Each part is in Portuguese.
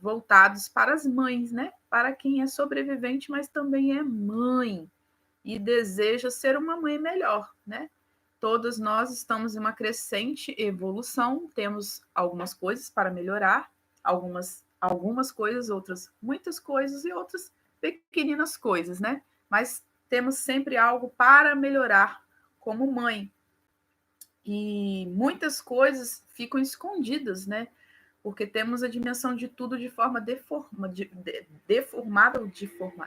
voltados para as mães, né? Para quem é sobrevivente, mas também é mãe e deseja ser uma mãe melhor, né? Todos nós estamos em uma crescente evolução, temos algumas coisas para melhorar, algumas coisas, outras muitas coisas e outras pequeninas coisas, né? Mas temos sempre algo para melhorar como mãe. E muitas coisas ficam escondidas, né? Porque temos a dimensão de tudo de forma deformada ou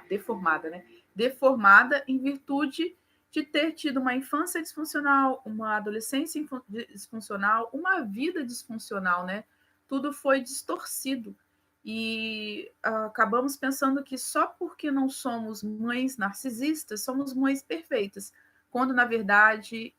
deformada, né? Deformada em virtude de ter tido uma infância disfuncional, uma adolescência disfuncional, uma vida disfuncional, né? Tudo foi distorcido. E acabamos pensando que só porque não somos mães narcisistas, somos mães perfeitas, quando, na verdade,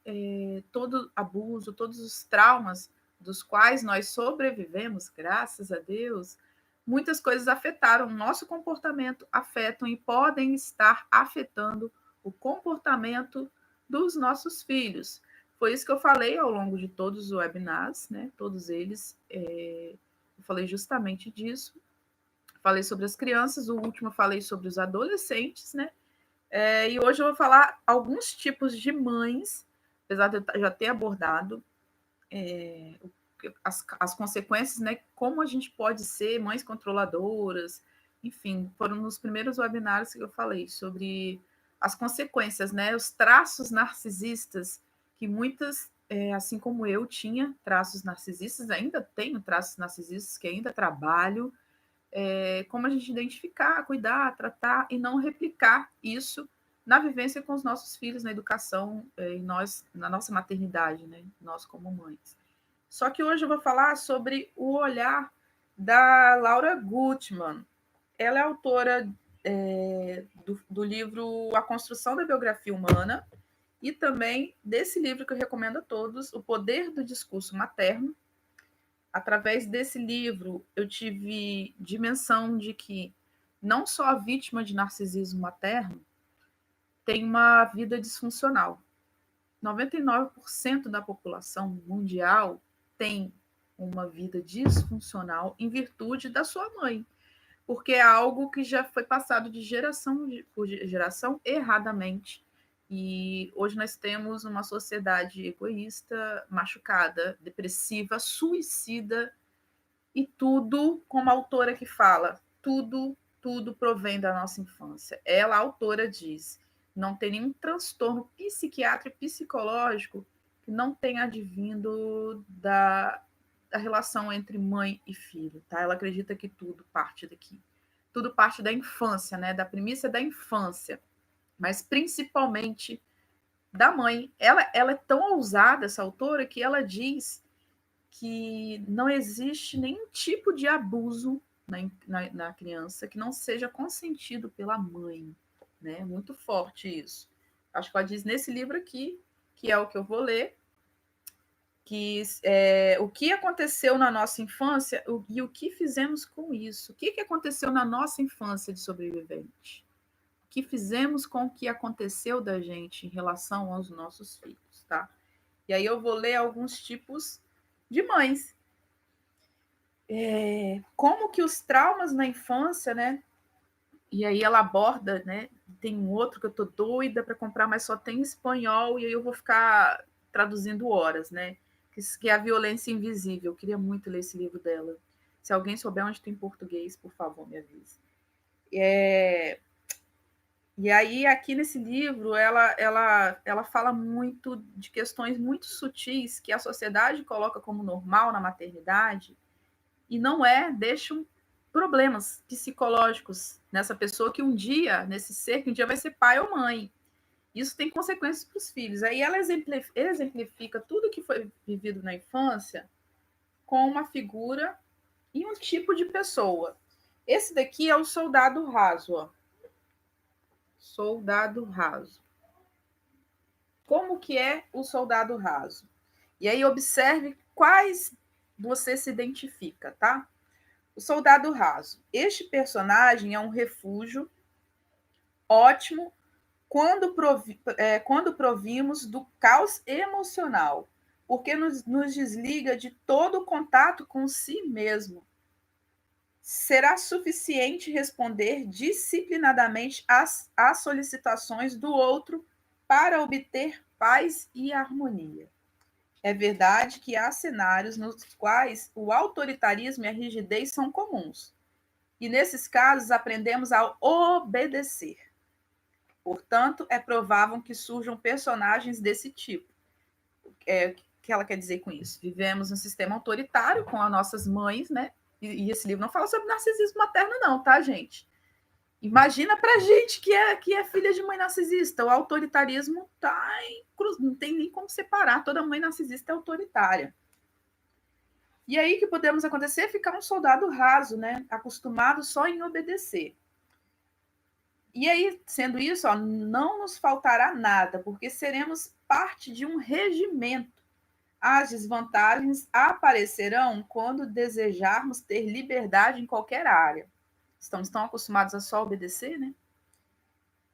todo abuso, todos os traumas dos quais nós sobrevivemos, graças a Deus, muitas coisas afetaram o nosso comportamento, afetam e podem estar afetando o comportamento dos nossos filhos. Foi isso que eu falei ao longo de todos os webinars, né? Todos eles, eu falei justamente disso. Falei sobre as crianças, o último eu falei sobre os adolescentes, né? E hoje eu vou falar alguns tipos de mães, apesar de eu já ter abordado as consequências, né? Como a gente pode ser mães controladoras, enfim, foram nos primeiros webinários que eu falei sobre as consequências, né? Os traços narcisistas, que muitas, assim como eu, tinha traços narcisistas, ainda tenho traços narcisistas que ainda trabalho, como a gente identificar, cuidar, tratar e não replicar isso na vivência com os nossos filhos, na educação, e nós, na nossa maternidade, né? Nós como mães. Só que hoje eu vou falar sobre o olhar da Laura Gutman. Ela é autora do livro A Construção da Biografia Humana e também desse livro que eu recomendo a todos, O Poder do Discurso Materno. Através desse livro, eu tive dimensão de que não só a vítima de narcisismo materno tem uma vida disfuncional. 99% da população mundial tem uma vida disfuncional em virtude da sua mãe, porque é algo que já foi passado de geração por geração erradamente. E hoje nós temos uma sociedade egoísta, machucada, depressiva, suicida, e tudo, como a autora que fala, tudo provém da nossa infância. Ela, a autora, diz: não tem nenhum transtorno psiquiátrico e psicológico que não tenha advindo da relação entre mãe e filho, tá? Ela acredita que tudo parte daqui. Tudo parte da infância, né? Da premissa da infância, mas principalmente da mãe. Ela é tão ousada, essa autora, que ela diz que não existe nenhum tipo de abuso na criança que não seja consentido pela mãe, né? Muito forte isso. Acho que ela diz nesse livro aqui, que é o que eu vou ler, que o que aconteceu na nossa infância e o que fizemos com isso. O que aconteceu na nossa infância de sobrevivente? O que fizemos com o que aconteceu da gente em relação aos nossos filhos, tá? E aí eu vou ler alguns tipos de mães. Como que os traumas na infância, né? E aí ela aborda, né? Tem um outro que eu tô doida para comprar, mas só tem em espanhol, e aí eu vou ficar traduzindo horas, né? Que é a violência invisível. Eu queria muito ler esse livro dela. Se alguém souber onde tem português, por favor, me avise. E aí, aqui nesse livro, ela fala muito de questões muito sutis que a sociedade coloca como normal na maternidade, e não deixam problemas psicológicos nessa pessoa que um dia, nesse ser que um dia vai ser pai ou mãe. Isso tem consequências para os filhos. Aí ela exemplifica tudo que foi vivido na infância com uma figura e um tipo de pessoa. Esse daqui é o soldado raso. Ó. Soldado raso. Como que é o soldado raso? E aí observe quais você se identifica, tá? O soldado raso. Este personagem é um refúgio ótimo quando provimos do caos emocional, porque nos desliga de todo o contato com si mesmo. será suficiente responder disciplinadamente às solicitações do outro para obter paz e harmonia. É verdade que há cenários nos quais o autoritarismo e a rigidez são comuns. E nesses casos aprendemos a obedecer. Portanto, é provável que surjam personagens desse tipo. O que ela quer dizer com isso? Vivemos um sistema autoritário com as nossas mães, né? E esse livro não fala sobre narcisismo materno, não, tá, gente? Imagina pra gente que é filha de mãe narcisista. O autoritarismo tá em cruz, não tem nem como separar. Toda mãe narcisista é autoritária. E aí que podemos acontecer é ficar um soldado raso, né? Acostumado só em obedecer. E aí, sendo isso, ó, não nos faltará nada, porque seremos parte de um regimento. As desvantagens aparecerão quando desejarmos ter liberdade em qualquer área. Estamos tão acostumados a só obedecer, né?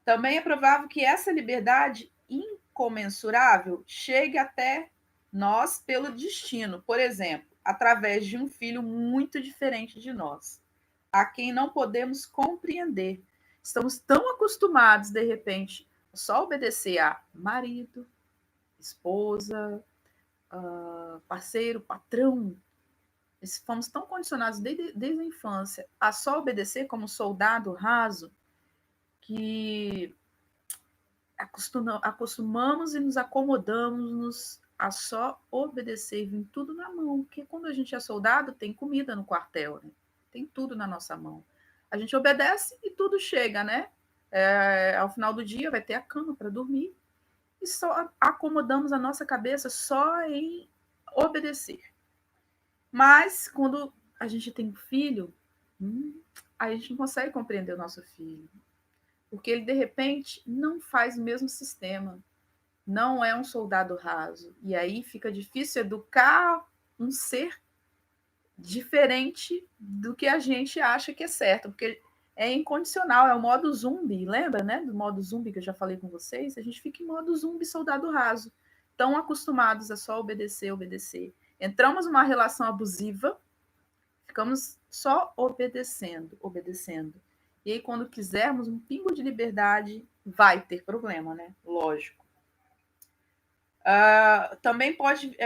Também é provável que essa liberdade incomensurável chegue até nós pelo destino, por exemplo, através de um filho muito diferente de nós, a quem não podemos compreender. Estamos tão acostumados, de repente, a só obedecer a marido, esposa, parceiro, patrão. Fomos tão condicionados desde a infância a só obedecer como soldado raso que acostumamos e nos acomodamos a só obedecer, vir tudo na mão. Porque quando a gente é soldado, tem comida no quartel, né? Tem tudo na nossa mão. A gente obedece e tudo chega, né? Ao final do dia vai ter a cama para dormir e só acomodamos a nossa cabeça só em obedecer. Mas quando a gente tem um filho, a gente não consegue compreender o nosso filho. Porque ele, de repente, não faz o mesmo sistema. Não é um soldado raso. E aí fica difícil educar um ser diferente do que a gente acha que é certo. Porque é incondicional, é o modo zumbi. Lembra, né? Do modo zumbi que eu já falei com vocês? A gente fica em modo zumbi, soldado raso. Tão acostumados a só obedecer, obedecer. Entramos numa relação abusiva, ficamos só obedecendo, obedecendo. E aí, quando quisermos um pingo de liberdade, vai ter problema, né? Lógico. Também pode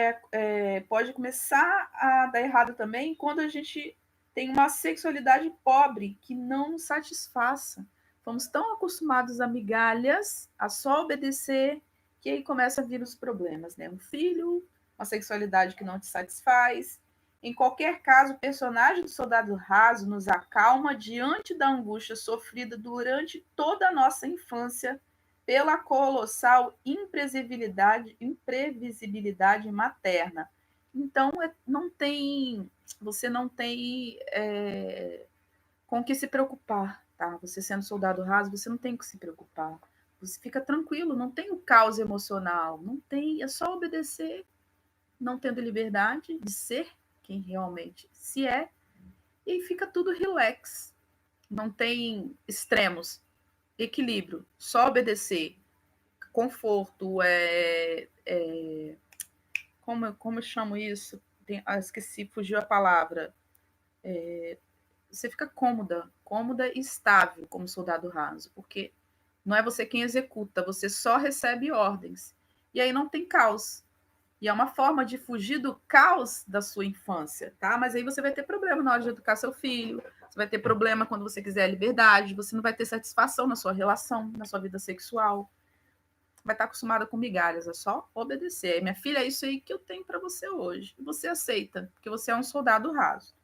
começar a dar errado também quando a gente tem uma sexualidade pobre que não nos satisfaça. Fomos tão acostumados a migalhas, a só obedecer, que aí começa a vir os problemas, né? Um filho, uma sexualidade que não te satisfaz. Em qualquer caso, o personagem do soldado raso nos acalma diante da angústia sofrida durante toda a nossa infância pela colossal imprevisibilidade materna. Então, você não tem com o que se preocupar, tá? Você sendo soldado raso, você não tem que se preocupar. Você fica tranquilo, não tem o caos emocional, não tem, é só obedecer, não tendo liberdade de ser quem realmente se é, e aí fica tudo relax. Não tem extremos, equilíbrio, só obedecer, conforto, como eu chamo isso? Esqueci, fugiu a palavra. Você fica cômoda e estável como soldado raso, porque não é você quem executa, você só recebe ordens. E aí não tem caos. E é uma forma de fugir do caos da sua infância, tá? Mas aí você vai ter problema na hora de educar seu filho, você vai ter problema quando você quiser a liberdade, você não vai ter satisfação na sua relação, na sua vida sexual. Vai estar acostumada com migalhas, é só obedecer. Minha filha, é isso aí que eu tenho para você hoje. E você aceita, porque você é um soldado raso.